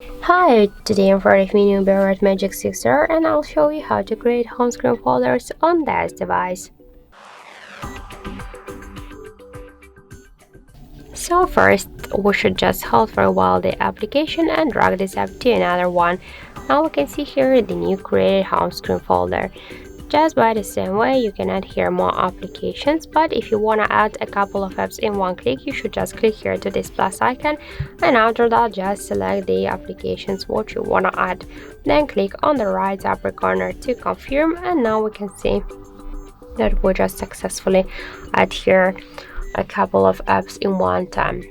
Hi, today I'm part of Nubia Red Magic 6R and I'll show you how to create home screen folders on this device. So first, we should just hold for a while the application and drag this app to another one. Now we can see here the new created home screen folder. Just by the same way, you can add here more applications, but if you want to add a couple of apps in one click, you should just click here to this plus icon, and after that just select the applications what you want to add. Then click on the right upper corner to confirm, and now we can see that we just successfully add here a couple of apps in one time.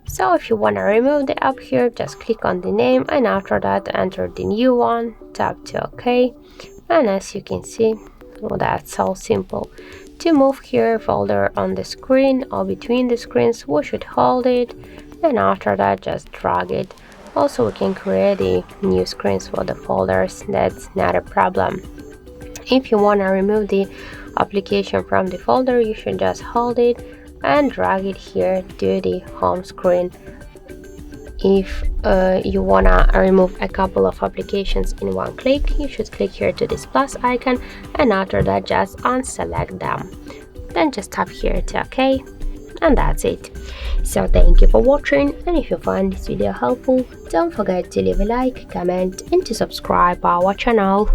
So if you want to remove the app here, just click on the name, and after that enter the new one, tap to OK. And as you can see, well, that's so simple. To move here folder on the screen or between the screens, we should hold it, and after that just drag it. Also, we can create the new screens for the folders, that's not a problem. If you want to remove the application from the folder, you should just hold it and drag it here to the home screen. If you wanna remove a couple of applications in one click, you should click here to this plus icon, and after that just unselect them. Then just tap here to OK, and that's it. So thank you for watching, and if you find this video helpful, don't forget to leave a like, comment and to subscribe our channel.